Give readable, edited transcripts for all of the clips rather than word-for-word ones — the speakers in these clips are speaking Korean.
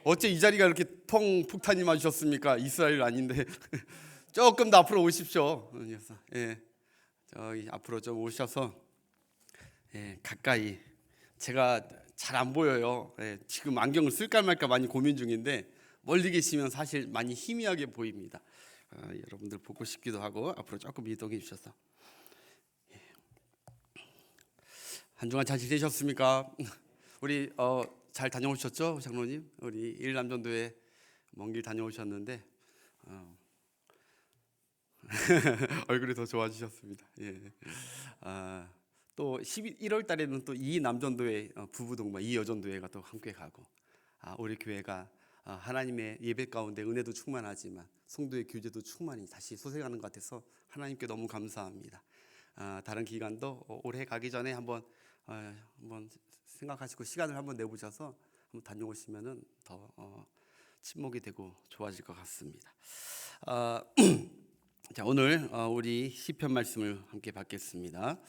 어째 이 자리가 이렇게 폭탄이 맞으셨습니까? 이스라엘 아닌데. 조금 더 앞으로 오십시오. 그래서 저기 앞으로 좀 오셔서 가까이. 제가 잘 안 보여요. 지금 안경을 쓸까 말까 많이 고민 중인데 멀리 계시면 사실 많이 희미하게 보입니다. 여러분들 보고 싶기도 하고 앞으로 조금 이동해 주셔서. 한 주간 잘 지내셨습니까? 우리 잘 다녀오셨죠, 장로님? 우리 일남전도회 먼 길 다녀오셨는데 얼굴이 더 좋아지셨습니다. 또 1월 달에는 또 이 남전도회 부부 동반 이 여전도회가 또 함께 가고 우리 교회가 하나님의 예배 가운데 은혜도 충만하지만 성도의 교제도 충만히 다시 소생하는 것 같아서 하나님께 너무 감사합니다. 다른 기간도 올해 가기 전에 한번 생각하시고 시간을 한번 내보셔서 한번 다녀오시면은 더 친목이 되고 좋아질 것 같습니다. 자, 오늘 우리 시편 말씀을 함께 받겠습니다.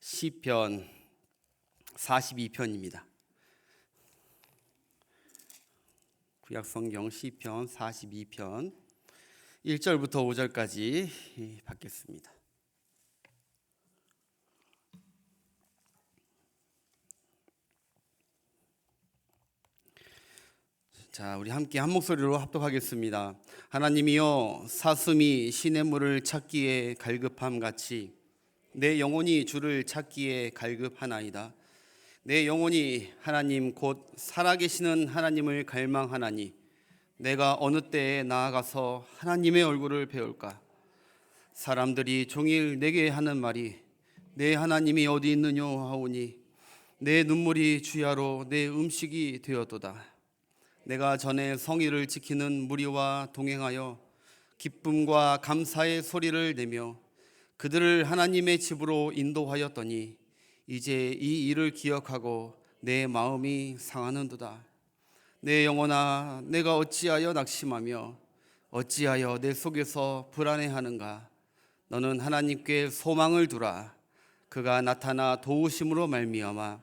시편 42편입니다. 구약성경 시편 42편 1절부터 5절까지 받겠습니다. 자, 우리 함께 한 목소리로 합독하겠습니다. 하나님이여, 사슴이 시냇물을 찾기에 갈급함 같이 내 영혼이 주를 찾기에 갈급하나이다. 내 영혼이 하나님 곧 살아계시는 하나님을 갈망하나니 내가 어느 때에 나아가서 하나님의 얼굴을 배울까? 사람들이 종일 내게 하는 말이 내 하나님이 어디 있느냐 하오니 내 눈물이 주야로 내 음식이 되었도다. 내가 전에 성의를 지키는 무리와 동행하여 기쁨과 감사의 소리를 내며 그들을 하나님의 집으로 인도하였더니 이제 이 일을 기억하고 내 마음이 상하는도다. 내 영혼아, 내가 어찌하여 낙심하며 어찌하여 내 속에서 불안해하는가? 너는 하나님께 소망을 두라. 그가 나타나 도우심으로 말미암아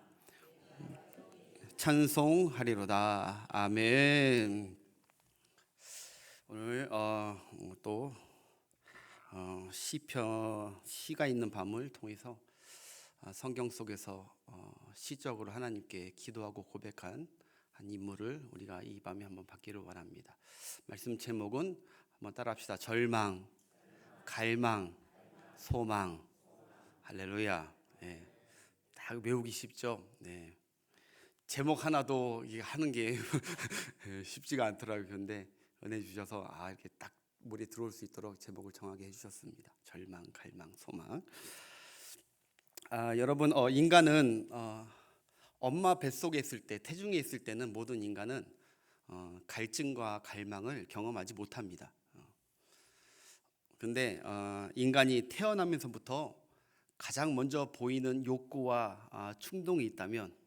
찬송하리로다. 아멘. 오늘 또 시편 시가 있는 밤을 통해서 성경 속에서 시적으로 하나님께 기도하고 고백한 한 인물을 우리가 이 밤에 한번 받기를 원합니다. 말씀 제목은 한번 따라합시다. 절망, 갈망, 소망. 할렐루야. 다 외우기 쉽죠. 제목 하나도 하는 게 쉽지가 않더라고요. 그런데 은혜 주셔서 이렇게 딱 머리에 들어올 수 있도록 제목을 정하게 해주셨습니다. 절망, 갈망, 소망. 여러분, 인간은 엄마 뱃속에 있을 때, 태중에 있을 때는 모든 인간은 갈증과 갈망을 경험하지 못합니다. 근데 인간이 태어나면서부터 가장 먼저 보이는 욕구와 충동이 있다면,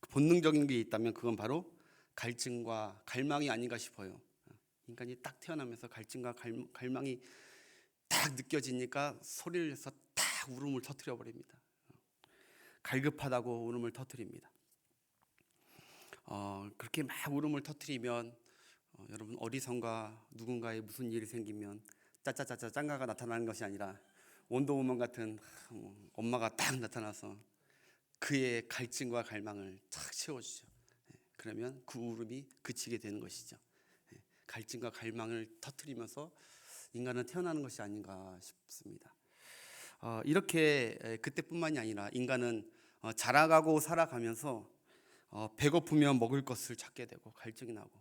본능적인 게 있다면 그건 바로 갈증과 갈망이 아닌가 싶어요. 인간이 딱 태어나면서 갈증과 갈망이 딱 느껴지니까 소리를 내서 딱 울음을 터뜨려 버립니다. 갈급하다고 울음을 터뜨립니다. 그렇게 막 울음을 터뜨리면 여러분, 어리석은가 누군가에 무슨 일이 생기면 짜짜짜짜 짱가가 나타나는 것이 아니라 원더우먼 같은 엄마가 딱 나타나서 그의 갈증과 갈망을 탁 채워주죠. 그러면 그 울음이 그치게 되는 것이죠. 갈증과 갈망을 터뜨리면서 인간은 태어나는 것이 아닌가 싶습니다. 이렇게 그때뿐만이 아니라 인간은 자라가고 살아가면서 배고프면 먹을 것을 찾게 되고 갈증이 나고,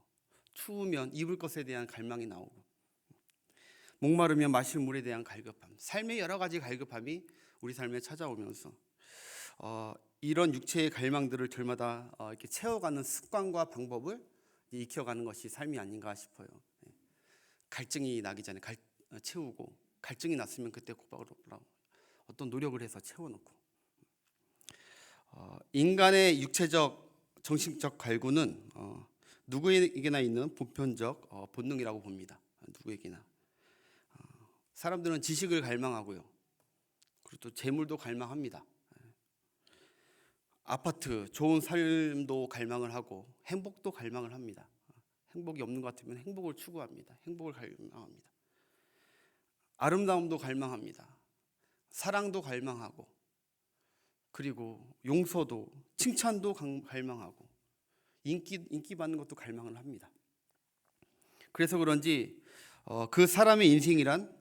추우면 입을 것에 대한 갈망이 나오고, 목마르면 마실 물에 대한 갈급함, 삶의 여러 가지 갈급함이 우리 삶에 찾아오면서 이런 육체의 갈망들을 들마다 이렇게 채워가는 습관과 방법을 익혀가는 것이 삶이 아닌가 싶어요. 갈증이 나기 전에 채우고, 갈증이 났으면 그때 곧바로 어떤 노력을 해서 채워놓고. 인간의 육체적, 정신적 갈구는 누구에게나 있는 보편적 본능이라고 봅니다. 누구에게나. 사람들은 지식을 갈망하고요, 그리고 또 재물도 갈망합니다. 아파트, 좋은 삶도 갈망을 하고 행복도 갈망을 합니다. 행복이 없는 것 같으면 행복을 추구합니다. 행복을 갈망합니다. 아름다움도 갈망합니다. 사랑도 갈망하고, 그리고 용서도, 칭찬도 갈망하고, 인기 받는 것도 갈망을 합니다. 그래서 그런지 그 사람의 인생이란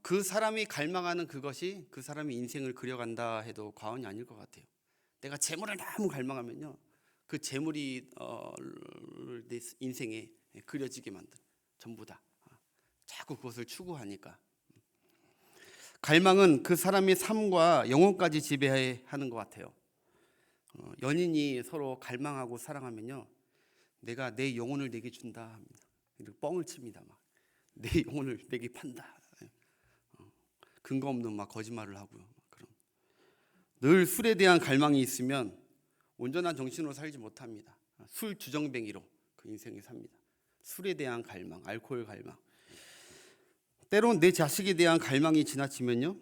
그 사람이 갈망하는 그것이 그 사람의 인생을 그려간다 해도 과언이 아닐 것 같아요. 내가 재물을 너무 갈망하면요, 그 재물이 내 인생에 그려지게 만든, 전부 다 자꾸 그것을 추구하니까. 갈망은 그 사람의 삶과 영혼까지 지배하는 것 같아요. 연인이 서로 갈망하고 사랑하면요, 내가 내 영혼을 내게 준다 합니다. 뻥을 칩니다. 막 내 영혼을 내게 판다. 근거 없는 막 거짓말을 하고요. 그럼 늘 술에 대한 갈망이 있으면 온전한 정신으로 살지 못합니다. 술 주정뱅이로 그 인생을 삽니다. 술에 대한 갈망, 알코올 갈망. 때론 내 자식에 대한 갈망이 지나치면요,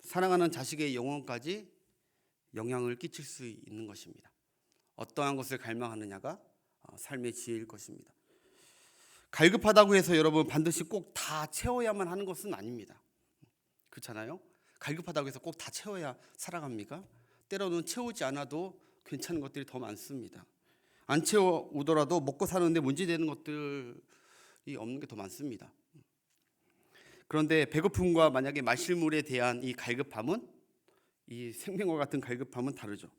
사랑하는 자식의 영혼까지 영향을 끼칠 수 있는 것입니다. 어떠한 것을 갈망하느냐가 삶의 지혜일 것입니다. 갈급하다고 해서 여러분 반드시 꼭 다 채워야만 하는 것은 아닙니다. 그렇잖아요? 갈급하다고 해서 꼭 다 채워야 살아갑니까? 때로는 채우지 않아도 괜찮은 것들이 더 많습니다. 안 채워오더라도 먹고 사는데 문제되는 것들이 없는 게 더 많습니다. 그런데 배고픔과 만약에 마실 물에 대한 이 갈급함은, 이 생명과 같은 갈급함은 다르죠.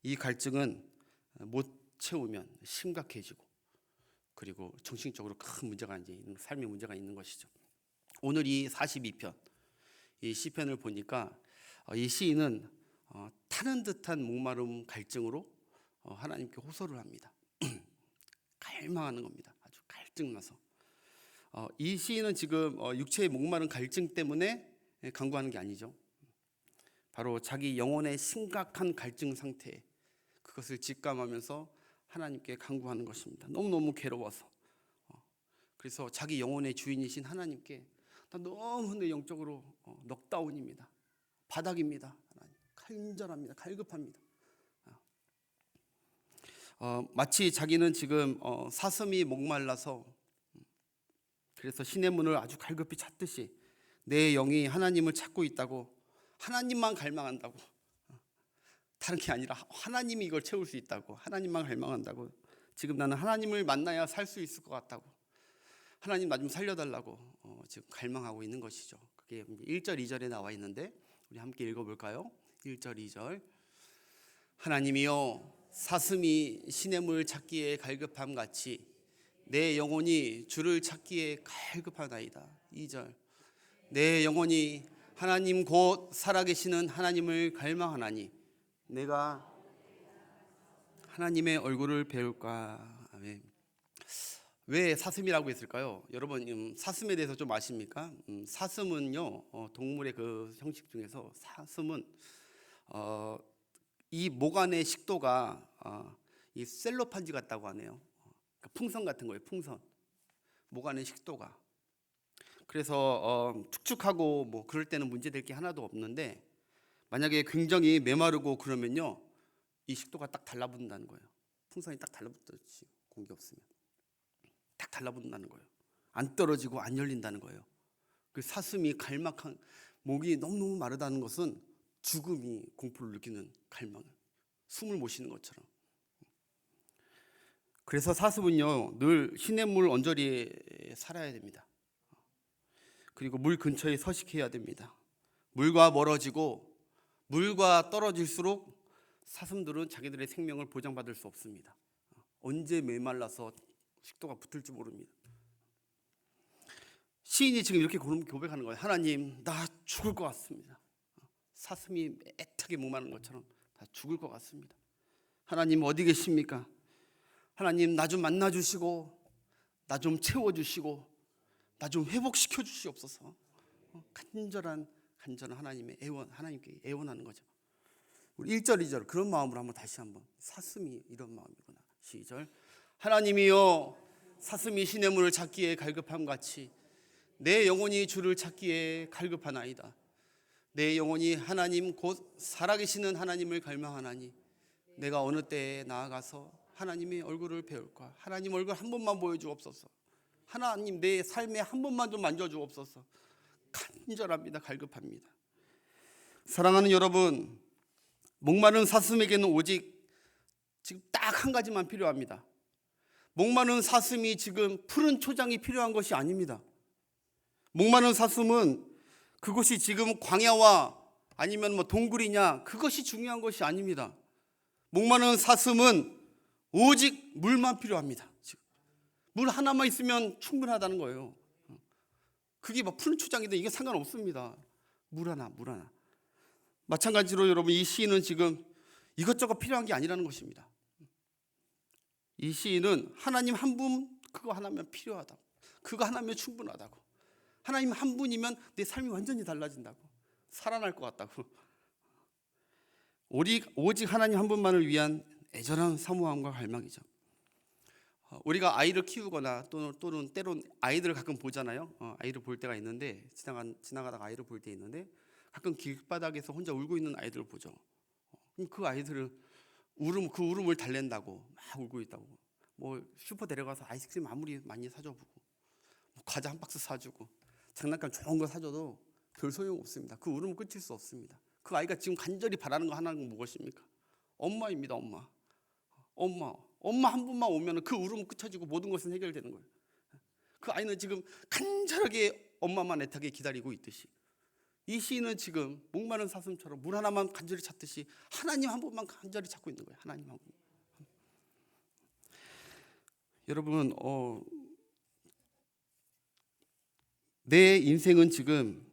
이 갈증은 못 채우면 심각해지고, 그리고 정신적으로 큰 문제가 이제 삶의 문제가 있는 것이죠. 오늘 이 42편, 이 시편을 보니까 이 시인은 타는 듯한 목마름 갈증으로 하나님께 호소를 합니다. 갈망하는 겁니다. 아주 갈증나서. 이 시인은 지금 육체의 목마른 갈증 때문에 간구하는 게 아니죠. 바로 자기 영혼의 심각한 갈증 상태, 그것을 직감하면서 하나님께 간구하는 것입니다. 너무너무 괴로워서. 그래서 자기 영혼의 주인이신 하나님께 나 너무 내 영적으로 넉다운입니다. 바닥입니다. 하나님, 간절합니다. 갈급합니다. 마치 자기는 지금 사슴이 목말라서, 그래서 시냇물을 아주 갈급히 찾듯이 내 영이 하나님을 찾고 있다고, 하나님만 갈망한다고, 다른 게 아니라 하나님이 이걸 채울 수 있다고, 하나님만 갈망한다고, 지금 나는 하나님을 만나야 살 수 있을 것 같다고, 하나님 나 좀 살려달라고 지금 갈망하고 있는 것이죠. 그게 1절 2절에 나와 있는데 우리 함께 읽어볼까요? 1절 2절. 하나님이여, 사슴이 시냇물 찾기에 갈급함 같이 내 영혼이 주를 찾기에 갈급하나이다. 2절. 내 영혼이 하나님 곧 살아계시는 하나님을 갈망하나니 내가 하나님의 얼굴을 배울까. 아멘. 왜 사슴이라고 했을까요? 여러분 사슴에 대해서 좀 아십니까? 사슴은요, 동물의 그 형식 중에서 사슴은 이 목 안의 식도가 이 셀로판지 같다고 하네요. 그러니까 풍선 같은 거예요. 풍선. 목 안의 식도가. 그래서 축축하고 뭐 그럴 때는 문제될 게 하나도 없는데, 만약에 굉장히 메마르고 그러면요, 이 식도가 딱 달라붙는다는 거예요. 풍선이 딱 달라붙듯이 공기 없으면 딱 달라붙는다는 거예요. 안 떨어지고 안 열린다는 거예요. 그 사슴이 갈망한 목이 너무너무 마르다는 것은 죽음이 공포를 느끼는 갈망, 숨을 못 쉬는 것처럼. 그래서 사슴은요, 늘 시냇물 언저리에 살아야 됩니다. 그리고 물 근처에 서식해야 됩니다. 물과 멀어지고 물과 떨어질수록 사슴들은 자기들의 생명을 보장받을 수 없습니다. 언제 메말라서 식도가 붙을지 모릅니다. 시인이 지금 이렇게 고백하는 거예요. 하나님, 나 죽을 것 같습니다. 사슴이 애타게 목마른 것처럼 다 죽을 것 같습니다. 하나님 어디 계십니까? 하나님 나 좀 만나주시고 나 좀 채워주시고 나 좀 회복시켜 주시옵소서. 간절한 하나님의 애원, 하나님께 애원하는 거죠. 우리 1절 2절 그런 마음으로 한번 다시 한번, 사슴이 이런 마음이구나. 시절. 하나님이여, 사슴이 시냇물을 찾기에 갈급함 같이 내 영혼이 주를 찾기에 갈급하나이다. 내 영혼이 하나님 곧 살아계시는 하나님을 갈망하나니 내가 어느 때에 나아가서 하나님의 얼굴을 배울까? 하나님 얼굴 한 번만 보여주옵소서. 하나님 내 삶에 한 번만 좀 만져주옵소서. 간절합니다. 갈급합니다. 사랑하는 여러분, 목마른 사슴에게는 오직 지금 딱 한 가지만 필요합니다. 목마른 사슴이 지금 푸른 초장이 필요한 것이 아닙니다. 목마른 사슴은 그것이 지금 광야와 아니면 동굴이냐, 그것이 중요한 것이 아닙니다. 목마른 사슴은 오직 물만 필요합니다. 물 하나만 있으면 충분하다는 거예요. 그게 푸른 초장이든 이게 상관없습니다. 물 하나. 마찬가지로 여러분, 이 시인은 지금 이것저것 필요한 게 아니라는 것입니다. 이 시인은 하나님 한 분, 그거 하나면 필요하다고, 그거 하나면 충분하다고, 하나님 한 분이면 내 삶이 완전히 달라진다고, 살아날 것 같다고, 오직 하나님 한 분만을 위한 애절한 사모함과 갈망이죠. 우리가 아이를 키우거나 또는 때론 아이들을 가끔 보잖아요. 아이를 볼 때가 있는데, 지나가다가 아이를 볼 때 있는데, 가끔 길바닥에서 혼자 울고 있는 아이들을 보죠. 그럼 그 아이들을 그 울음을 달랜다고 막 울고 있다고, 슈퍼 데려가서 아이스크림 아무리 많이 사줘보고, 과자 한 박스 사주고, 장난감 좋은 거 사줘도 별 소용 없습니다. 그 울음을 끊칠 수 없습니다. 그 아이가 지금 간절히 바라는 거 하나는 무엇입니까? 엄마입니다. 엄마 한 분만 오면 그 울음은 끝쳐지고 모든 것은 해결되는 거예요. 그 아이는 지금 간절하게 엄마만 애타게 기다리고 있듯이, 이 시인은 지금 목마른 사슴처럼 물 하나만 간절히 찾듯이 하나님 한 분만 간절히 찾고 있는 거예요. 하나님 한 분. 여러분, 내 인생은 지금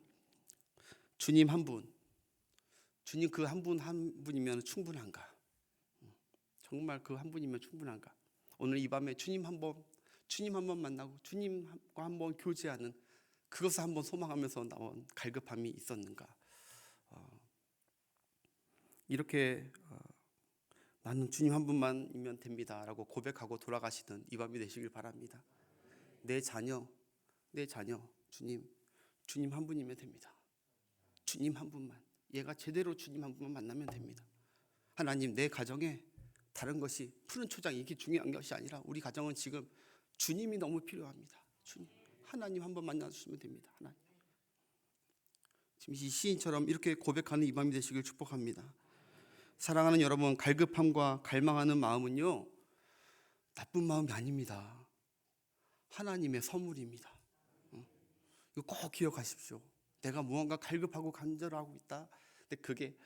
주님 한 분, 주님 그 한 분이면 충분한가? 정말 그 한 분이면 충분한가? 오늘 이 밤에 주님 한 번 만나고 주님과 한번 교제하는, 그것을 한번 소망하면서 나온 갈급함이 있었는가? 이렇게 나는 주님 한 분만이면 됩니다라고 고백하고 돌아가시는 이 밤이 되시길 바랍니다. 내 자녀 주님 한 분이면 됩니다. 주님 한 분만, 얘가 제대로 주님 한 분만 만나면 됩니다. 하나님, 내 가정에 다른 것이 푸른 초장 이게 중요한 것이 아니라 우리 가정은 지금 주님이 너무 필요합니다. 주님, 하나님 한 번 만나주시면 됩니다. 하나님. 지금 이 시인처럼 이렇게 고백하는 이 밤이 되시길 축복합니다. 사랑하는 여러분, 갈급함과 갈망하는 마음은요, 나쁜 마음이 아닙니다. 하나님의 선물입니다. 이거 꼭 기억하십시오. 내가 무언가 갈급하고 간절하고 있다, 근데 그게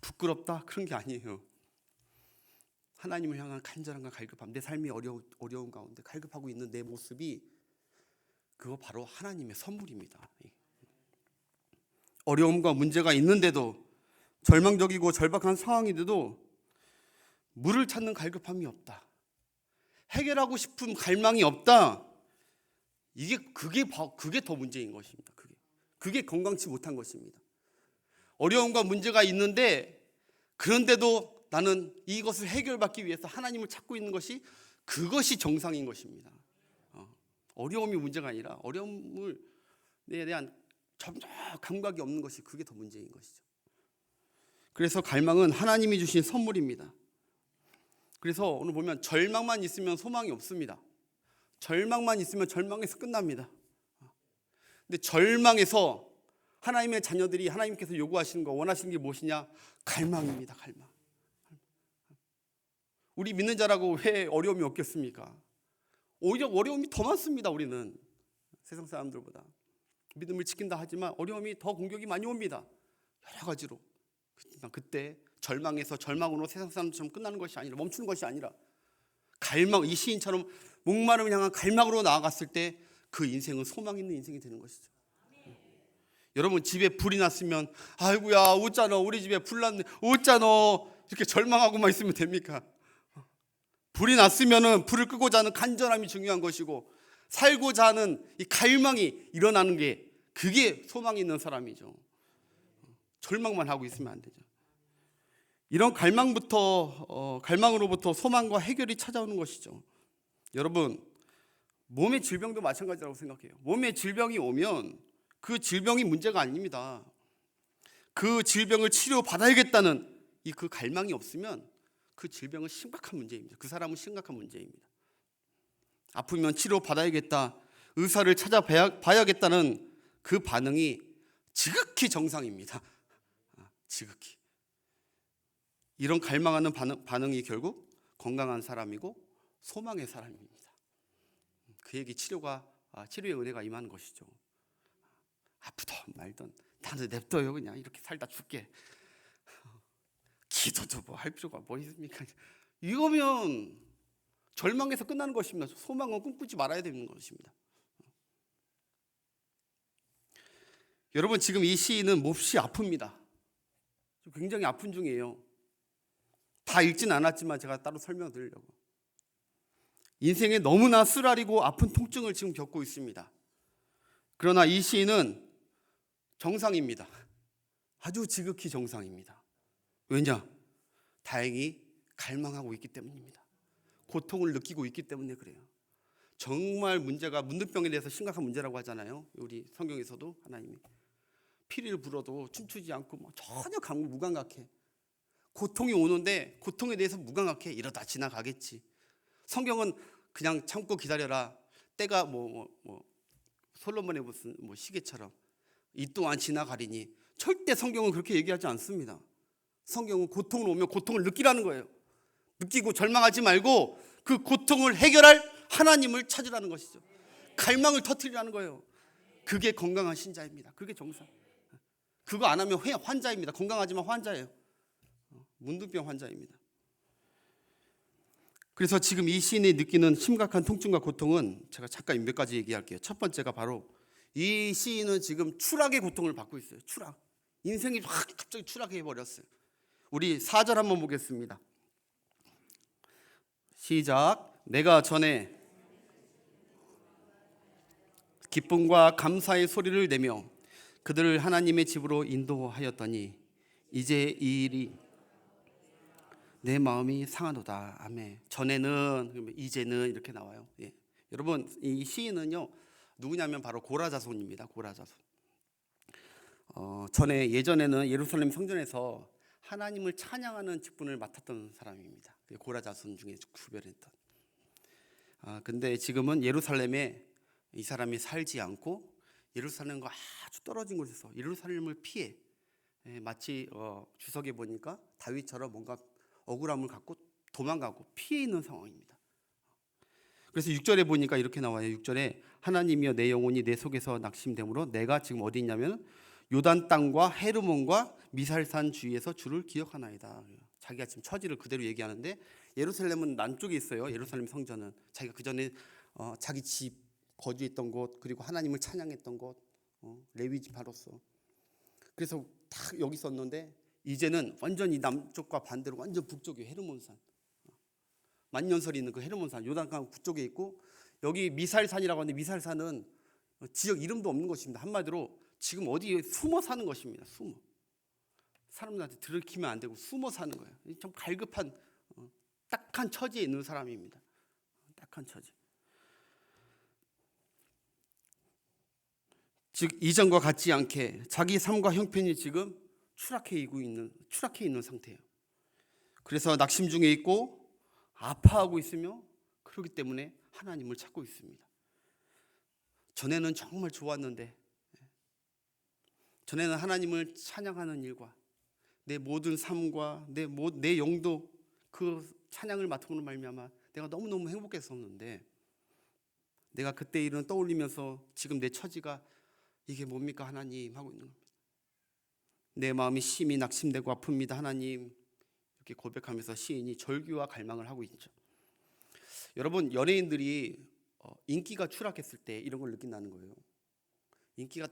부끄럽다, 그런 게 아니에요. 하나님을 향한 간절함과 갈급함, 내 삶이 어려운 가운데 갈급하고 있는 내 모습이, 그거 바로 하나님의 선물입니다. 어려움과 문제가 있는데도, 절망적이고 절박한 상황인데도 물을 찾는 갈급함이 없다, 해결하고 싶은 갈망이 없다, 그게 더 문제인 것입니다. 그게 건강치 못한 것입니다. 어려움과 문제가 있는데, 그런데도 나는 이것을 해결받기 위해서 하나님을 찾고 있는 것이, 그것이 정상인 것입니다. 어려움이 문제가 아니라 어려움에 대한 전혀 감각이 없는 것이, 그게 더 문제인 것이죠. 그래서 갈망은 하나님이 주신 선물입니다. 그래서 오늘 보면 절망만 있으면 소망이 없습니다. 절망만 있으면 절망에서 끝납니다. 근데 절망에서 하나님의 자녀들이 하나님께서 요구하시는 거, 원하시는 게 무엇이냐? 갈망입니다. 갈망. 우리 믿는 자라고 왜 어려움이 없겠습니까? 오히려 어려움이 더 많습니다. 우리는 세상 사람들보다. 믿음을 지킨다 하지만 어려움이 더 공격이 많이 옵니다. 여러 가지로. 그때 절망으로 세상 사람들처럼 끝나는 것이 아니라, 멈추는 것이 아니라, 갈망, 이 시인처럼 목마름을 향한 갈망으로 나아갔을 때 그 인생은 소망 있는 인생이 되는 것이죠. 여러분, 집에 불이 났으면 아이고야 어쩌노, 우리 집에 불 났네 어쩌노, 이렇게 절망하고만 있으면 됩니까? 불이 났으면 불을 끄고자 하는 간절함이 중요한 것이고, 살고자 하는 이 갈망이 일어나는 게, 그게 소망이 있는 사람이죠. 절망만 하고 있으면 안 되죠. 이런 갈망으로부터 소망과 해결이 찾아오는 것이죠. 여러분, 몸의 질병도 마찬가지라고 생각해요. 몸에 질병이 오면 그 질병이 문제가 아닙니다. 그 질병을 치료받아야겠다는 그 갈망이 없으면 그 질병은 심각한 문제입니다. 그 사람은 심각한 문제입니다. 아프면 치료 받아야겠다, 의사를 찾아봐야겠다는 그 반응이 지극히 정상입니다. 지극히. 이런 갈망하는 반응이 결국 건강한 사람이고 소망의 사람입니다. 그에게 치료의 은혜가 임하는 것이죠. 아프던 말던 나는 냅둬요, 그냥 이렇게 살다 죽게. 기도도 뭐 할 필요가 뭐 있습니까? 이거면 절망에서 끝나는 것입니다. 소망은 꿈꾸지 말아야 되는 것입니다. 여러분, 지금 이 시인은 몹시 아픕니다. 굉장히 아픈 중이에요. 다 읽진 않았지만 제가 따로 설명드리려고. 인생에 너무나 쓰라리고 아픈 통증을 지금 겪고 있습니다. 그러나 이 시인은 정상입니다. 아주 지극히 정상입니다. 왜냐? 다행히 갈망하고 있기 때문입니다. 고통을 느끼고 있기 때문에 그래요. 정말 문제가 문득병에 대해서 심각한 문제라고 하잖아요. 우리 성경에서도 하나님이 피리를 불어도 춤추지 않고 전혀 무감각해. 고통이 오는데 고통에 대해서 무감각해. 이러다 지나가겠지. 성경은 그냥 참고 기다려라. 때가 솔로몬의 무슨 시계처럼 이 또한 지나가리니. 절대 성경은 그렇게 얘기하지 않습니다. 성경은 고통을 오면 고통을 느끼라는 거예요. 느끼고 절망하지 말고 그 고통을 해결할 하나님을 찾으라는 것이죠. 갈망을 터뜨리라는 거예요. 그게 건강한 신자입니다. 그게 정상. 그거 안 하면 환자입니다. 건강하지만 환자예요. 문둥병 환자입니다. 그래서 지금 이 시인이 느끼는 심각한 통증과 고통은 제가 잠깐 몇 가지 얘기할게요. 첫 번째가 바로 이 시인은 지금 추락의 고통을 받고 있어요. 추락. 인생이 갑자기 추락해 버렸어요. 우리 4절 한번 보겠습니다. 시작. 내가 전에 기쁨과 감사의 소리를 내며 그들을 하나님의 집으로 인도하였더니 이제 이 일이 내 마음이 상하도다. 아멘. 전에는, 이제는 이렇게 나와요. 예. 여러분, 이 시인은요 누구냐면 바로 고라 자손입니다. 고라 자손. 예전에는 예루살렘 성전에서 하나님을 찬양하는 직분을 맡았던 사람입니다. 고라 자손 중에 구별했던. 근데 지금은 예루살렘에 이 사람이 살지 않고 예루살렘과 아주 떨어진 곳에서 예루살렘을 피해, 마치 주석에 보니까 다윗처럼 뭔가 억울함을 갖고 도망가고 피해 있는 상황입니다. 그래서 6절에 보니까 이렇게 나와요. 6절에 하나님이여 내 영혼이 내 속에서 낙심되므로 내가 지금 어디 있냐면 요단 땅과 헤르몬과 미살산 주위에서 주를 기억하나이다. 자기가 지금 처지를 그대로 얘기하는데 예루살렘은 남쪽에 있어요. 예루살렘 성전은 자기가 그 전에 자기 집 거주했던 곳, 그리고 하나님을 찬양했던 곳, 레위 지파로서. 그래서 다 여기 있었는데 이제는 완전히 남쪽과 반대로 완전 북쪽에 헤르몬산, 만년설이 있는 그 헤르몬산, 요단강 북쪽에 있고, 여기 미살산이라고 하는데 미살산은 지역 이름도 없는 것입니다. 한마디로 지금 어디에 숨어 사는 것입니다. 숨어. 사람들한테 들키면 안 되고 숨어 사는 거예요. 좀 갈급한 딱한 처지에 있는 사람입니다. 딱한 처지. 즉 이전과 같지 않게 자기 삶과 형편이 지금 추락해 있는 상태예요. 그래서 낙심 중에 있고 아파하고 있으며 그렇기 때문에 하나님을 찾고 있습니다. 전에는 정말 좋았는데, 전에는 하나님을 찬양하는 일과 내 모든 삶과 내 영도 그 찬양을 맡음으로 말미암아 내가 너무너무 행복했었는데, 내가 그때 일은 떠올리면서 지금 내 처지가 이게 뭡니까 하나님 하고 있는 겁니다. 내 마음이 심히 낙심되고 아픕니다 하나님, 이렇게 고백하면서 시인이 절규와 갈망을 하고 있죠. 여러분, 연예인들이 인기가 추락했을 때 이런 걸 느낀다는 거예요. 인기가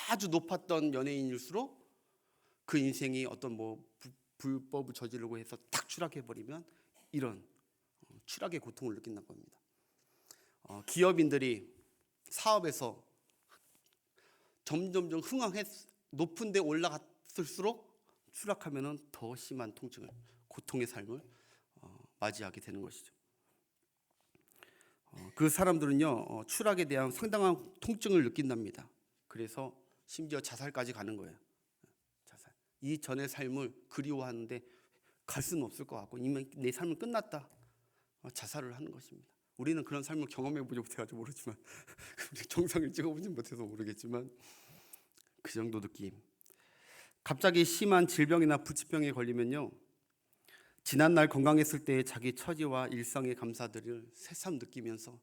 아주 높았던 연예인일수록 그 인생이 어떤 불법을 저지르고 해서 탁 추락해버리면 이런 추락의 고통을 느낀다는 겁니다. 기업인들이 사업에서 점점 높은 데 올라갔을수록 추락하면 더 심한 통증을, 고통의 삶을 맞이하게 되는 것이죠. 그 사람들은요 추락에 대한 상당한 통증을 느낀답니다. 그래서 심지어 자살까지 가는 거예요. 자살. 이 전의 삶을 그리워하는데 갈 수는 없을 것 같고 이미 내 삶은 끝났다. 자살을 하는 것입니다. 우리는 그런 삶을 경험해보지 못해가지고 모르지만 정상을 찍어보지 못해서 모르겠지만 그 정도 느낌. 갑자기 심한 질병이나 불치병에 걸리면요, 지난날 건강했을 때의 자기 처지와 일상의 감사들을 새삼 느끼면서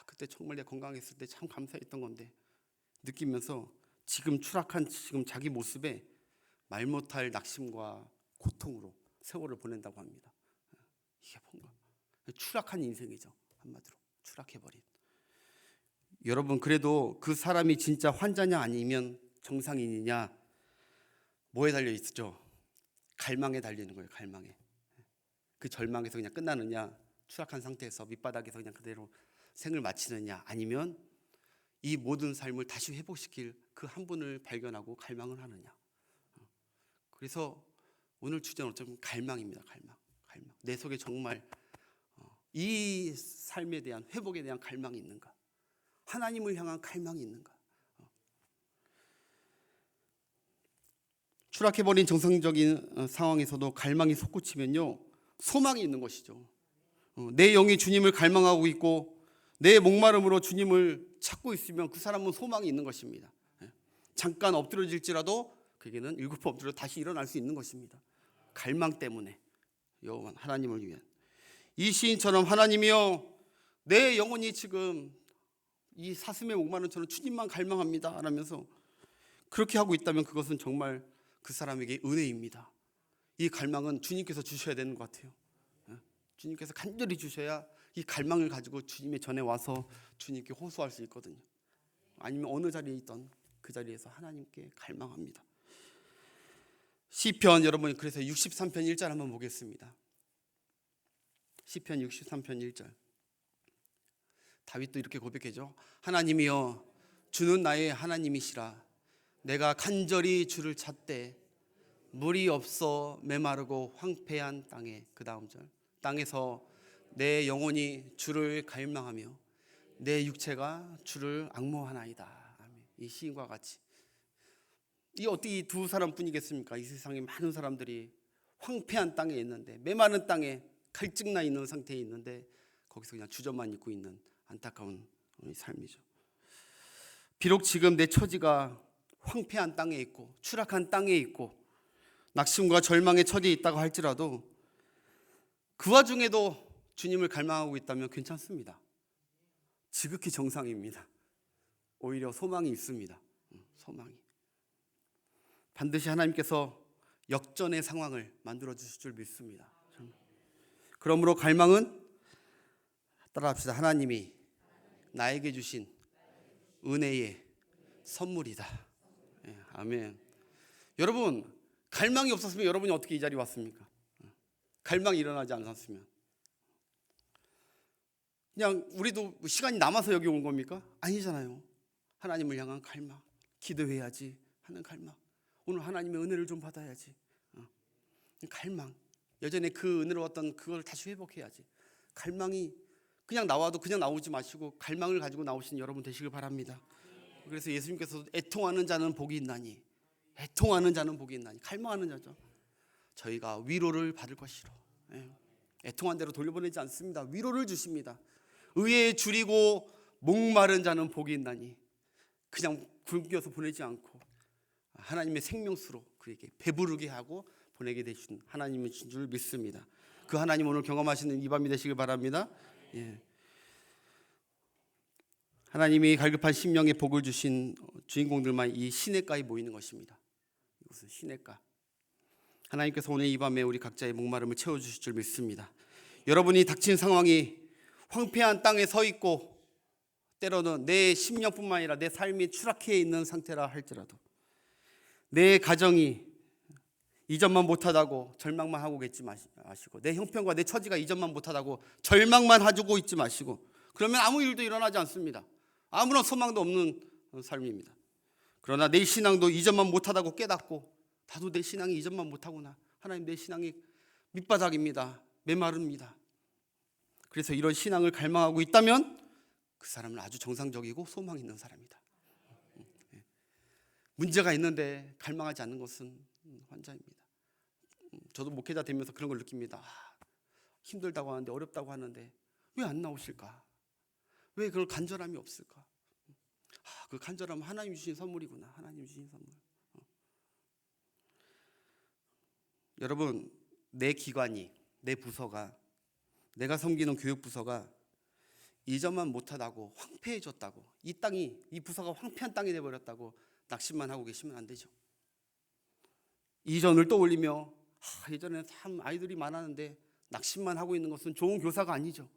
그때 정말 내 건강했을 때 참 감사했던 건데 느끼면서 지금 추락한 지금 자기 모습에 말 못할 낙심과 고통으로 세월을 보낸다고 합니다. 이게 뭔가 추락한 인생이죠. 한마디로 추락해버린. 여러분, 그래도 그 사람이 진짜 환자냐 아니면 정상인이냐 뭐에 달려 있죠? 갈망에 달리는 거예요. 갈망에. 그 절망에서 그냥 끝나느냐, 추락한 상태에서 밑바닥에서 그냥 그대로 생을 마치느냐, 아니면 이 모든 삶을 다시 회복시킬 그 한 분을 발견하고 갈망을 하느냐. 그래서 오늘 주제는 어쩌면 갈망입니다. 갈망. 내 속에 정말 이 삶에 대한 회복에 대한 갈망이 있는가? 하나님을 향한 갈망이 있는가? 추락해버린 정상적인 상황에서도 갈망이 솟구치면요, 소망이 있는 것이죠. 내 영이 주님을 갈망하고 있고 내 목마름으로 주님을 찾고 있으면 그 사람은 소망이 있는 것입니다. 잠깐 엎드려질지라도 그에게는 7번 엎드려 다시 일어날 수 있는 것입니다. 갈망 때문에, 여호와 하나님을 위한. 이 시인처럼 하나님이여, 내 영혼이 지금 이 사슴의 목마름처럼 주님만 갈망합니다 라면서 그렇게 하고 있다면 그것은 정말 그 사람에게 은혜입니다. 이 갈망은 주님께서 주셔야 되는 것 같아요. 주님께서 간절히 주셔야 이 갈망을 가지고 주님의 전에 와서 주님께 호소할 수 있거든요. 아니면 어느 자리에 있던 그 자리에서 하나님께 갈망합니다. 시편, 여러분, 그래서 63편 1절 한번 보겠습니다. 시편 63편 1절. 다윗도 이렇게 고백하죠. 하나님이여, 주는 나의 하나님이시라. 내가 간절히 주를 찾되 물이 없어 메마르고 황폐한 땅에. 그 다음 절. 땅에서 내 영혼이 주를 갈망하며 내 육체가 주를 앙모하나이다. 이 시인과 같이, 이 어떻게 이 두 사람뿐이겠습니까? 이 세상에 많은 사람들이 황폐한 땅에 있는데, 메마른 땅에 갈증나 있는 상태에 있는데 거기서 그냥 주저만 있고 있는 안타까운 삶이죠. 비록 지금 내 처지가 황폐한 땅에 있고 추락한 땅에 있고 낙심과 절망의 처지에 있다고 할지라도 그 와중에도 주님을 갈망하고 있다면 괜찮습니다. 지극히 정상입니다. 오히려 소망이 있습니다. 소망이. 반드시 하나님께서 역전의 상황을 만들어 주실 줄 믿습니다. 그러므로 갈망은, 따라합시다. 하나님이 나에게 주신 은혜의 선물이다. 아멘. 여러분, 갈망이 없었으면 여러분이 어떻게 이 자리에 왔습니까? 갈망이 일어나지 않았으면 그냥 우리도 시간이 남아서 여기 온 겁니까? 아니잖아요. 하나님을 향한 갈망, 기도해야지 하는 갈망, 오늘 하나님의 은혜를 좀 받아야지, 갈망, 여전히 그 은혜로 왔던 그걸 다시 회복해야지. 갈망이 그냥 나와도 그냥 나오지 마시고 갈망을 가지고 나오신 여러분 되시길 바랍니다. 그래서 예수님께서 애통하는 자는 복이 있나니, 애통하는 자는 복이 있나니, 갈망하는 자죠. 저희가 위로를 받을 것이로. 애통한 대로 돌려보내지 않습니다. 위로를 주십니다. 의에 줄이고 목마른 자는 복이 있나니, 그냥 굶겨서 보내지 않고 하나님의 생명수로 그에게 배부르게 하고 보내게 되신 하나님이신 줄 믿습니다. 그 하나님 오늘 경험하시는 이 밤이 되시길 바랍니다. 하나님이 갈급한 심령에 복을 주신 주인공들만 이 시냇가에 모이는 것입니다. 이것은 시냇가. 하나님께서 오늘 이 밤에 우리 각자의 목마름을 채워주실 줄 믿습니다. 여러분이 닥친 상황이 황폐한 땅에 서 있고 때로는 내 심령뿐만 아니라 내 삶이 추락해 있는 상태라 할지라도, 내 가정이 이전만 못하다고 절망만 하고 있지 마시고, 내 형편과 내 처지가 이전만 못하다고 절망만 하고 있지 마시고, 그러면 아무 일도 일어나지 않습니다. 아무런 소망도 없는 삶입니다. 그러나 내 신앙도 이전만 못하다고 깨닫고, 나도 내 신앙이 이전만 못하구나, 하나님 내 신앙이 밑바닥입니다, 메마릅니다. 그래서 이런 신앙을 갈망하고 있다면 그 사람은 아주 정상적이고 소망 있는 사람이다. 문제가 있는데 갈망하지 않는 것은 환자입니다. 저도 목회자 되면서 그런 걸 느낍니다. 힘들다고 하는데, 어렵다고 하는데 왜 안 나오실까? 왜 그런 간절함이 없을까? 그 간절함은 하나님 주신 선물이구나. 하나님 주신 선물. 여러분, 내 기관이, 내 부서가, 내가 섬기는 교육부서가 이전만 못하다고 황폐해졌다고, 이 땅이, 이 부서가 황폐한 땅이 돼버렸다고 낙심만 하고 계시면 안 되죠. 이전을 떠올리며 예전에 참 아이들이 많았는데 낙심만 하고 있는 것은 좋은 교사가 아니죠.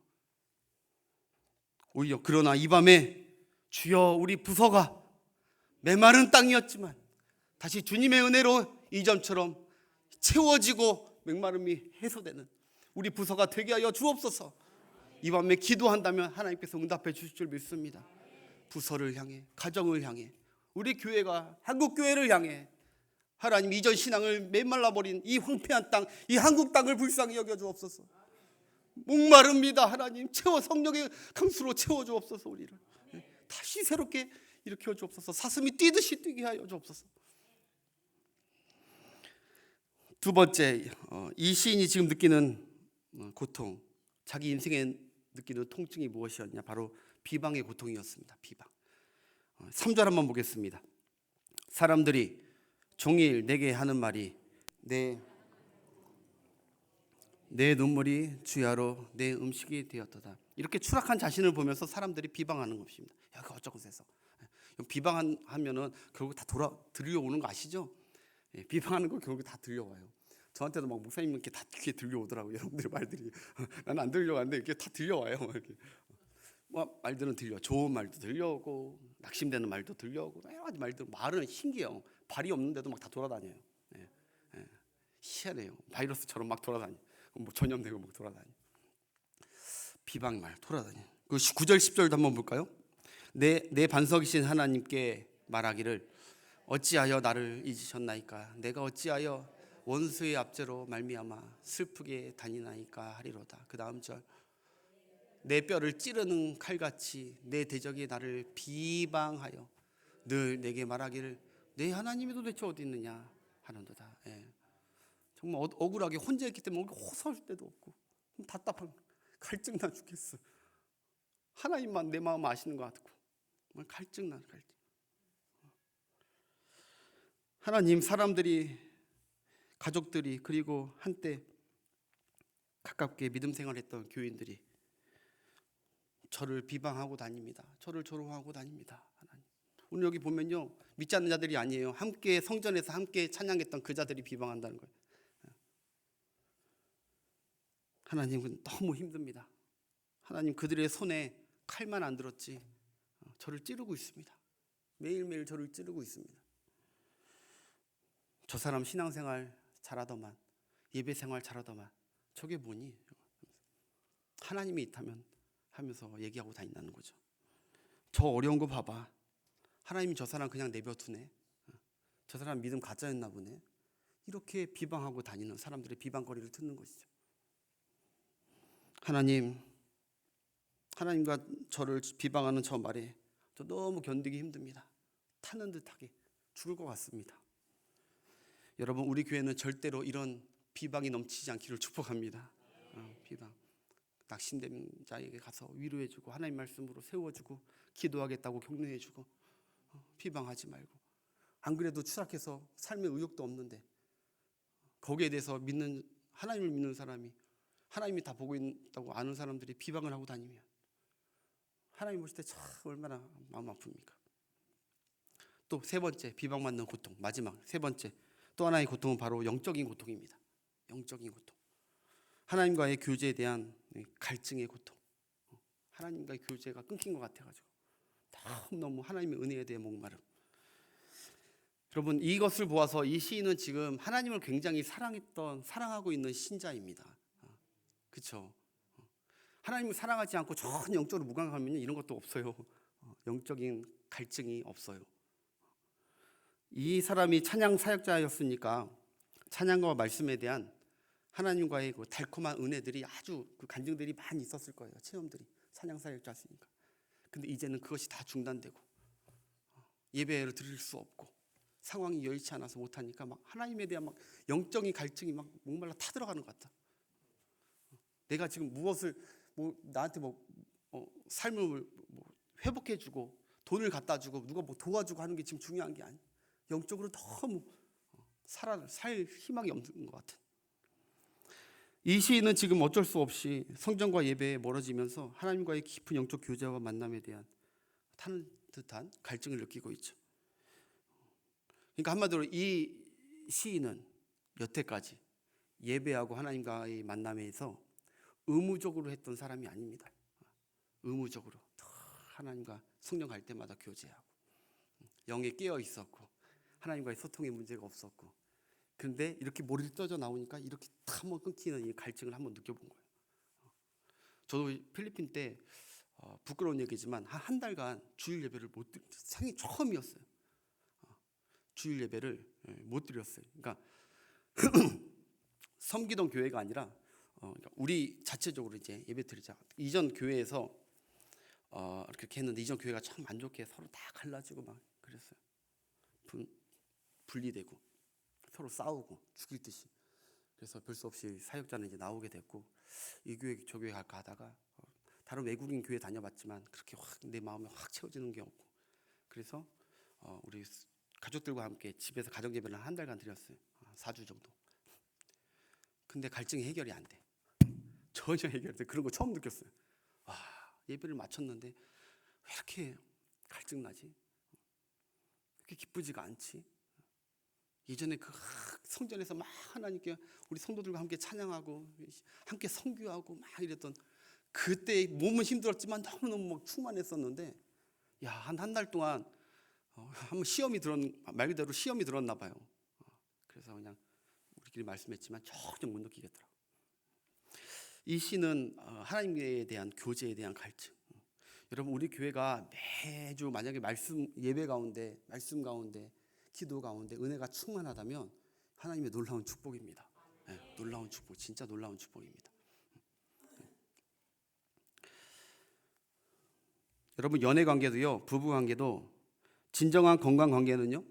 오히려 그러나 이 밤에 주여, 우리 부서가 메마른 땅이었지만 다시 주님의 은혜로 이전처럼 채워지고 메마름이 해소되는 우리 부서가 되게 하여 주옵소서. 이 밤에 기도한다면 하나님께서 응답해 주실 줄 믿습니다. 부서를 향해, 가정을 향해, 우리 교회가 한국교회를 향해 하나님, 이전 신앙을 메말라버린 이 황폐한 땅, 이 한국 땅을 불쌍히 여겨 주옵소서. 목마릅니다. 하나님, 성령의 강수로 채워 주옵소서. 우리를 다시 새롭게 일으켜 주옵소서. 사슴이 뛰듯이 뛰게 하여 주옵소서. 두 번째, 이 시인이 지금 느끼는 고통, 자기 인생에 느끼는 통증이 무엇이었냐? 바로 비방의 고통이었습니다. 비방. 3절 한번 보겠습니다. 사람들이 종일 내게 하는 말이 내 눈물이 주야로 내 음식이 되었도다. 이렇게 추락한 자신을 보면서 사람들이 비방하는 것입니다. 야, 그 어쩌고 해서 비방하면은 결국 다 들려오는 거 아시죠? 비방하는 거 결국 다 들려와요. 저한테도 막 목사님 이렇게 다 귀에 들려오더라고요. 여러분들의 말들이 나는 안 들려가는데 이렇게 다 들려와요. 이렇게 말들은 들려, 좋은 말도 들려오고 낙심되는 말도 들려오고 여러 가지 말은 신기해요. 발이 없는데도 막 다 돌아다녀요. 희한해요. 바이러스처럼 막 돌아다녀. 뭐 전염되고 막 돌아다녀. 비방말 돌아다녀. 그 9절 10절도 한번 볼까요? 내 반석이신 하나님께 말하기를 어찌하여 나를 잊으셨나이까? 내가 어찌하여 원수의 압제로 말미암아 슬프게 다니나이까 하리로다. 그 다음 절, 내 뼈를 찌르는 칼같이 내 대적이 나를 비방하여 늘 내게 말하기를 내 하나님이 도대체 어디 있느냐 하는도다. 정말 억울하게 혼자 있기 때문에 호소할 데도 없고 답답한, 갈증나 죽겠어. 하나님만 내 마음 아시는 것 같고 갈증나. 하나님, 사람들이, 가족들이, 그리고 한때 가깝게 믿음 생활했던 교인들이 저를 비방하고 다닙니다. 저를 조롱하고 다닙니다. 하나님, 오늘 여기 보면요, 믿지 않는 자들이 아니에요. 함께 성전에서 함께 찬양했던 그 자들이 비방한다는 거예요. 하나님은 너무 힘듭니다. 하나님, 그들의 손에 칼만 안 들었지 저를 찌르고 있습니다. 매일매일 저를 찌르고 있습니다. 저 사람 신앙생활 잘하더만, 예배생활 잘하더만, 저게 뭐니? 하나님이 있다면 하면서 얘기하고 다닌다는 거죠. 저 어려운 거 봐봐. 하나님이 저 사람 그냥 내버두네. 저 사람 믿음 가짜였나 보네. 이렇게 비방하고 다니는 사람들의 비방거리를 듣는 것이죠. 하나님과 저를 비방하는 저 말에 저 너무 견디기 힘듭니다. 타는 듯하게 죽을 것 같습니다. 여러분, 우리 교회는 절대로 이런 비방이 넘치지 않기를 축복합니다. 비방, 낙심된 자에게 가서 위로해주고 하나님 말씀으로 세워주고 기도하겠다고 격려해주고 비방하지 말고, 안 그래도 추락해서 삶의 의욕도 없는데 거기에 대해서 하나님을 믿는 사람이, 하나님이 다 보고 있다고 아는 사람들이 비방을 하고 다니면 하나님 보실 때 참 얼마나 마음 아픕니까? 또 세 번째, 비방받는 고통, 마지막 세 번째 또 하나의 고통은 바로 영적인 고통입니다. 영적인 고통, 하나님과의 교제에 대한 갈증의 고통. 하나님과의 교제가 끊긴 것 같아가지고 너무 하나님의 은혜에 대해 목마름. 여러분, 이것을 보아서 이 시인은 지금 하나님을 굉장히 사랑하고 있는 신자입니다. 그렇죠? 하나님을 사랑하지 않고 전혀 영적으로 무감하면 이런 것도 없어요. 영적인 갈증이 없어요. 이 사람이 찬양 사역자였으니까 찬양과 말씀에 대한 하나님과의 그 달콤한 은혜들이, 아주 그 간증들이 많이 있었을 거예요. 체험들이, 찬양 사역자였으니까. 근데 이제는 그것이 다 중단되고 예배를 드릴 수 없고 상황이 여의치 않아서 못하니까 막 하나님에 대한 막 영적인 갈증이 막 목말라 타들어가는 것 같다. 내가 지금 무엇을 나한테 삶을 회복해주고 돈을 갖다주고 누가 도와주고 하는 게 지금 중요한 게 아니야. 영적으로 너무 살 희망이 없는 것 같은. 이 시인은 지금 어쩔 수 없이 성전과 예배에 멀어지면서 하나님과의 깊은 영적 교제와 만남에 대한 타는 듯한 갈증을 느끼고 있죠. 그러니까 한마디로 이 시인은 여태까지 예배하고 하나님과의 만남에서 의무적으로 했던 사람이 아닙니다. 의무적으로 하나님과 성령 갈 때마다 교제하고 영에 깨어 있었고 하나님과의 소통에 문제가 없었고, 그런데 이렇게 머리를 떠져 나오니까 이렇게 다 한번 끊기는 이 갈증을 한번 느껴본 거예요. 저도 필리핀 때 부끄러운 얘기지만 한 달간 주일 예배를 못 드렸어요. 생이 처음이었어요. 주일 예배를 못 드렸어요. 그러니까 섬기던 교회가 아니라 그러니까 우리 자체적으로 이제 예배 드리자. 이전 교회에서 이렇게 했는데 이전 교회가 참 안 좋게 서로 다 갈라지고 막 그랬어요. 분리되고 서로 싸우고 죽일 듯이. 그래서 별 수 없이 사역자는 이제 나오게 됐고, 이 교회 저 교회 갈까 하다가 다른 외국인 교회 다녀봤지만 그렇게 확 내 마음에 확 채워지는 게 없고, 그래서 우리 가족들과 함께 집에서 가정 예배를 한 달간 드렸어요. 4주 정도. 근데 갈증이 해결이 안 돼. 전혀 해결이 돼. 그런 거 처음 느꼈어요. 예배를 마쳤는데 왜 이렇게 갈증 나지? 왜 이렇게 기쁘지가 않지? 예전에 그 성전에서 막 하나님께 우리 성도들과 함께 찬양하고 함께 선교하고 막 이랬던 그때 몸은 힘들었지만 너무너무 막 충만했었는데, 한 달 동안 한번 말 그대로 시험이 들었나 봐요. 그래서 그냥 우리끼리 말씀했지만 전혀 못 느끼겠더라고. 이 시는 하나님에 대한 교제에 대한 갈증. 여러분, 우리 교회가 매주 만약에 예배 가운데, 말씀 가운데, 기도 가운데 은혜가 충만하다면 하나님의 놀라운 축복입니다. 놀라운 축복, 진짜 놀라운 축복입니다. 여러분, 연애 관계도요, 부부 관계도 진정한 건강 관계는요,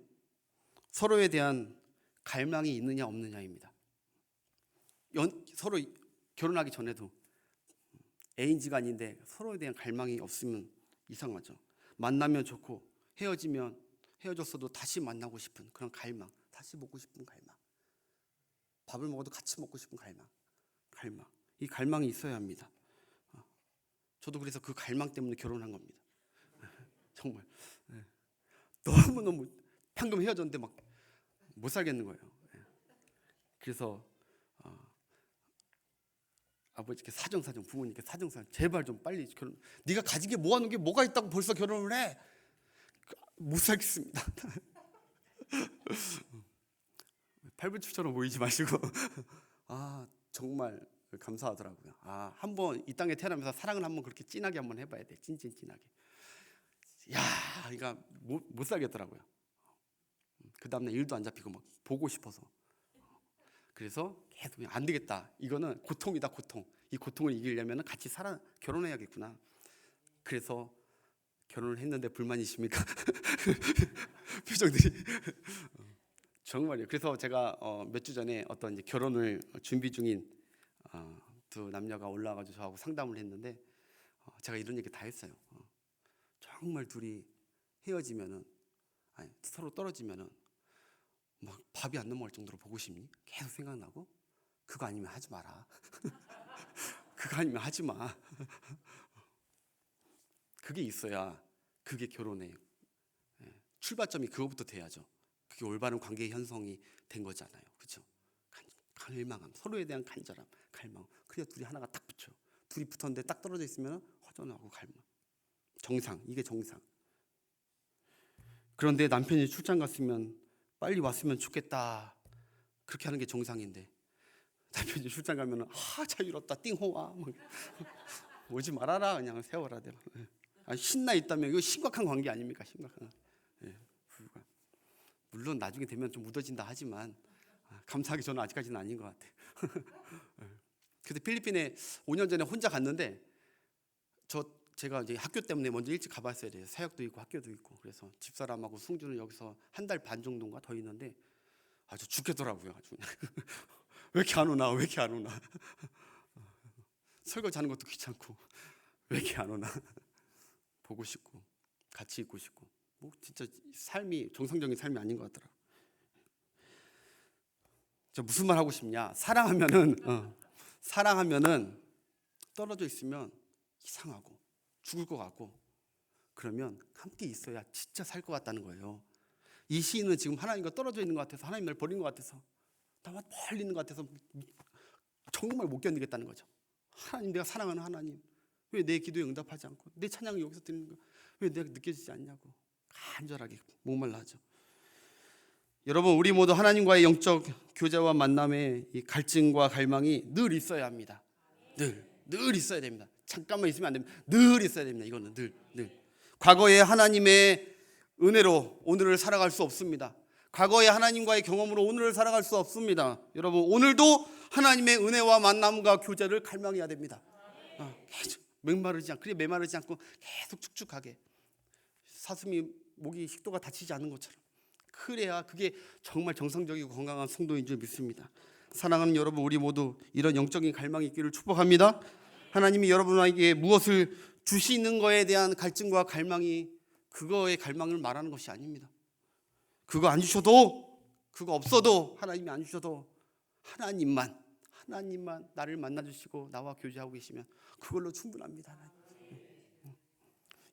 서로에 대한 갈망이 있느냐 없느냐입니다. 서로 결혼하기 전에도 애인지간인데 서로에 대한 갈망이 없으면 이상하죠. 만나면 좋고 헤어졌어도 다시 만나고 싶은 그런 갈망, 다시 먹고 싶은 갈망, 밥을 먹어도 같이 먹고 싶은 갈망. 이 갈망이 있어야 합니다. 저도 그래서 그 갈망 때문에 결혼한 겁니다. 정말 너무너무 방금 헤어졌는데 막 못 살겠는 거예요. 그래서 아버지께 사정사정, 부모님께 사정사정, 제발 좀 빨리 결혼. 네가 가진 게 뭐하는 게 뭐가 있다고 벌써 결혼을 해? 못 살겠습니다. 팔불출처럼 보이지 마시고 정말 감사하더라고요. 한번 이 땅에 태어나면서 사랑을 한번 그렇게 진하게 한번 해봐야 돼. 진하게. 그러니까 못 살겠더라고요. 그 다음날 일도 안 잡히고 막 보고 싶어서. 그래서 계속 안 되겠다. 이거는 고통이다, 고통. 이 고통을 이기려면 같이 결혼해야겠구나. 그래서 결혼을 했는데 불만이십니까? 표정들이. 정말요. 그래서 제가 몇 주 전에 어떤 이제 결혼을 준비 중인 두 남녀가 올라와가지고 저하고 상담을 했는데 제가 이런 얘기 다 했어요. 정말 둘이 헤어지면은, 서로 떨어지면은 막 밥이 안 넘어갈 정도로 보고 싶니? 계속 생각나고? 그거 아니면 하지 마라. 그거 아니면 하지 마. 그게 있어야 그게 결혼의 출발점이 그거부터 돼야죠. 그게 올바른 관계 형성이 된 거잖아요. 그렇죠? 갈망함, 서로에 대한 간절함, 갈망. 그래야 둘이 하나가 딱 붙죠. 둘이 붙었는데 딱 떨어져 있으면 허전하고 갈망. 정상, 이게 정상. 그런데 남편이 출장 갔으면 빨리 왔으면 좋겠다. 그렇게 하는 게 정상인데 남편이 출장 가면 자유롭다, 띵호와 오지 말아라, 그냥 세워라. 신나 있다면 이거 심각한 관계 아닙니까? 심각한. 불과. 물론 나중에 되면 좀 묻어진다 하지만 감사하게 저는 아직까지는 아닌 것 같아요. 그래서 필리핀에 5년 전에 혼자 갔는데 제가 이제 학교 때문에 먼저 일찍 가봤어야 돼요. 사역도 있고 학교도 있고. 그래서 집사람하고 승주는 여기서 한 달 반 정도인가 더 있는데 아주 죽겠더라고요. 아주 왜 이렇게 안 오나, 왜 이렇게 안 오나. 설거지 하는 것도 귀찮고 왜 이렇게 안 오나. 보고 싶고 같이 있고 싶고. 뭐 진짜 삶이 정상적인 삶이 아닌 것 같더라고요. 저 무슨 말 하고 싶냐? 사랑하면은 떨어져 있으면 이상하고 죽을 것 같고, 그러면 함께 있어야 진짜 살 것 같다는 거예요. 이 시인은 지금 하나님과 떨어져 있는 것 같아서, 하나님 날 버린 것 같아서, 나만 멀리 있는 것 같아서 정말 못 견디겠다는 거죠. 하나님, 내가 사랑하는 하나님, 왜 내 기도에 응답하지 않고 내 찬양을 여기서 드리는 거 왜 내가 느껴지지 않냐고 간절하게 목말라하죠. 여러분, 우리 모두 하나님과의 영적 교제와 만남에 이 갈증과 갈망이 늘 있어야 합니다. 늘 있어야 됩니다. 잠깐만 있으면 안 됩니다. 늘 있어야 됩니다. 이거는 늘. 과거에 하나님의 은혜로 오늘을 살아갈 수 없습니다. 과거에 하나님과의 경험으로 오늘을 살아갈 수 없습니다. 여러분, 오늘도 하나님의 은혜와 만남과 교제를 갈망해야 됩니다. 계속 메마르지 않고 계속 축축하게, 사슴이 목이 식도가 다치지 않는 것처럼, 그래야 그게 정말 정상적이고 건강한 성도인 줄 믿습니다. 사랑하는 여러분, 우리 모두 이런 영적인 갈망이 있기를 축복합니다. 하나님이 여러분에게 무엇을 주시는 거에 대한 갈증과 갈망이 그거의 갈망을 말하는 것이 아닙니다. 그거 안 주셔도, 그거 없어도, 하나님이 안 주셔도 하나님만 나를 만나주시고 나와 교제하고 계시면 그걸로 충분합니다.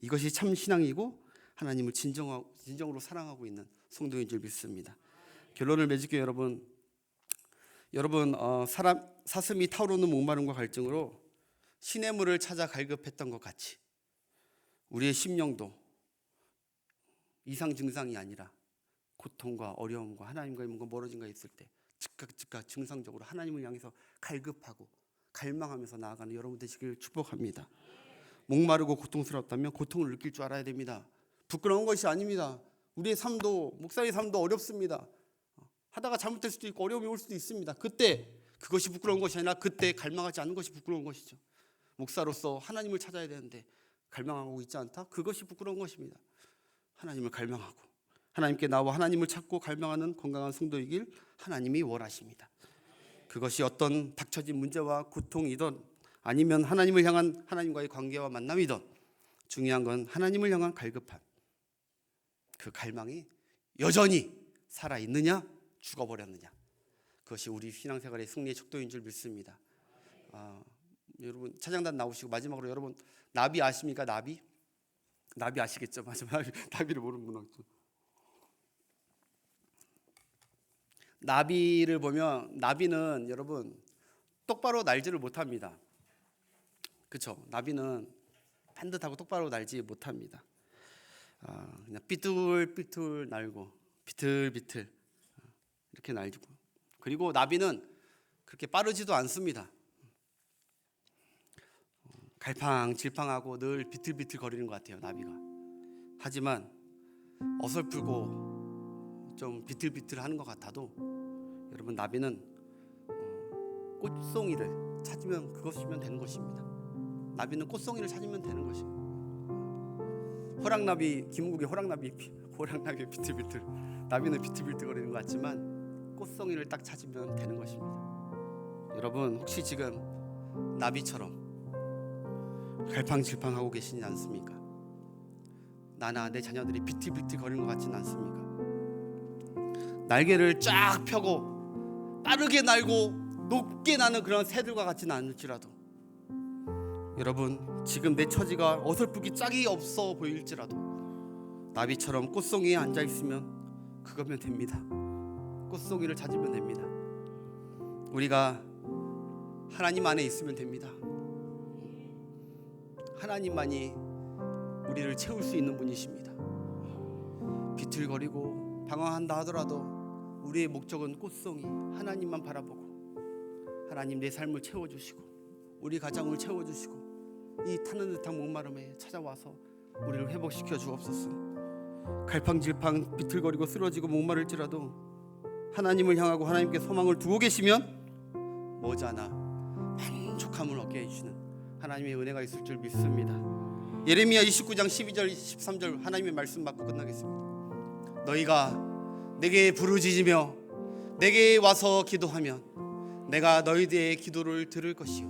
이것이 참 신앙이고 하나님을 진정으로 사랑하고 있는 성도인 줄 믿습니다. 결론을 맺을게요. 여러분, 사슴이 타오르는 목마름과 갈증으로 시냇물을 찾아 갈급했던 것 같이 우리의 심령도 이상 증상이 아니라 고통과 어려움과 하나님과의 뭔가 멀어진 가 있을 때 즉각 증상적으로 하나님을 향해서 갈급하고 갈망하면서 나아가는 여러분 되시길 축복합니다. 목마르고 고통스럽다면 고통을 느낄 줄 알아야 됩니다. 부끄러운 것이 아닙니다. 우리의 삶도, 목사의 삶도 어렵습니다. 하다가 잘못될 수도 있고 어려움이 올 수도 있습니다. 그때 그것이 부끄러운 것이 아니라 그때 갈망하지 않는 것이 부끄러운 것이죠. 목사로서 하나님을 찾아야 되는데 갈망하고 있지 않다? 그것이 부끄러운 것입니다. 하나님을 갈망하고 하나님께 나와 하나님을 찾고 갈망하는 건강한 성도이길 하나님이 원하십니다. 그것이 어떤 닥쳐진 문제와 고통이든 아니면 하나님을 향한 하나님과의 관계와 만남이든 중요한 건 하나님을 향한 갈급함, 그 갈망이 여전히 살아있느냐 죽어버렸느냐, 그것이 우리 신앙생활의 승리의 척도인 줄 믿습니다. 여러분 찬양단 나오시고 마지막으로 여러분 나비 아십니까? 나비 아시겠죠? 마지막 나비를 모르는 분 없죠. 나비를 보면 나비는 여러분 똑바로 날지를 못합니다. 그렇죠? 나비는 반듯하고 똑바로 날지 못합니다. 그냥 삐뚤삐뚤 날고 비틀비틀 이렇게 날고, 그리고 나비는 그렇게 빠르지도 않습니다. 갈팡질팡하고 늘 비틀비틀 거리는 것 같아요, 나비가. 하지만 어설프고 좀 비틀비틀하는 것 같아도 여러분, 나비는 꽃송이를 찾으면 그것이면 되는 것입니다. 나비는 꽃송이를 찾으면 되는 것입니다. 호랑나비, 김국의 호랑나비 비틀비틀, 나비는 비틀비틀 거리는 것 같지만 꽃송이를 딱 찾으면 되는 것입니다. 여러분, 혹시 지금 나비처럼 갈팡질팡하고 계시지 않습니까? 나나 내 자녀들이 비틀비틀 거리는 것 같지는 않습니까? 날개를 쫙 펴고 빠르게 날고 높게 나는 그런 새들과 같지는 않을지라도, 여러분 지금 내 처지가 어설프기 짝이 없어 보일지라도 나비처럼 꽃송이에 앉아있으면 그거면 됩니다. 꽃송이를 찾으면 됩니다. 우리가 하나님 안에 있으면 됩니다. 하나님만이 우리를 채울 수 있는 분이십니다. 비틀거리고 방황한다 하더라도 우리의 목적은 꽃송이, 하나님만 바라보고 하나님 내 삶을 채워주시고 우리 가정을 채워주시고 이 타는 듯한 목마름에 찾아와서 우리를 회복시켜 주옵소서. 갈팡질팡 비틀거리고 쓰러지고 목마를지라도 하나님을 향하고 하나님께 소망을 두고 계시면 머지않아 만족함을 얻게 해주시는 하나님의 은혜가 있을 줄 믿습니다. 예레미야 29장 12절 13절 하나님의 말씀 받고 끝나겠습니다. 너희가 내게 부르짖으며 내게 와서 기도하면 내가 너희들의 기도를 들을 것이요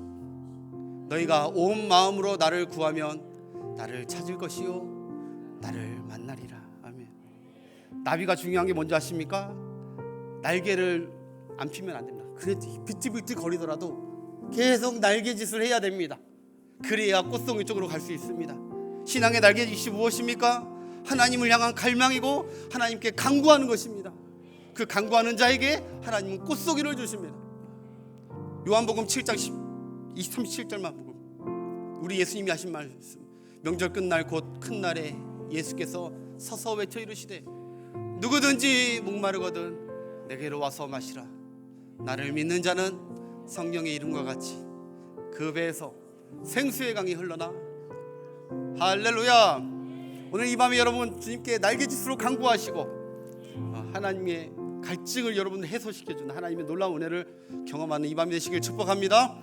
너희가 온 마음으로 나를 구하면 나를 찾을 것이요 나를 만나리라. 아멘. 나비가 중요한 게 뭔지 아십니까? 날개를 안 피면 안 됩니다. 그래도 비틀비틀 거리더라도 계속 날개짓을 해야 됩니다. 그래야 꽃송이 쪽으로 갈 수 있습니다. 신앙의 날개짓이 무엇입니까? 하나님을 향한 갈망이고 하나님께 간구하는 것입니다. 그 간구하는 자에게 하나님은 꽃송이를 주십니다. 요한복음 7장 37절만 보고 우리 예수님이 하신 말씀, 명절 끝날 곧 큰 날에 예수께서 서서 외쳐 이르시되 누구든지 목마르거든 내게로 와서 마시라. 나를 믿는 자는 성경의 이름과 같이 그 배에서 생수의 강이 흘러나. 할렐루야. 오늘 이 밤에 여러분 주님께 날개짓으로 간구하시고 하나님의 갈증을 여러분 해소시켜주는 하나님의 놀라운 은혜를 경험하는 이 밤이 되시길 축복합니다.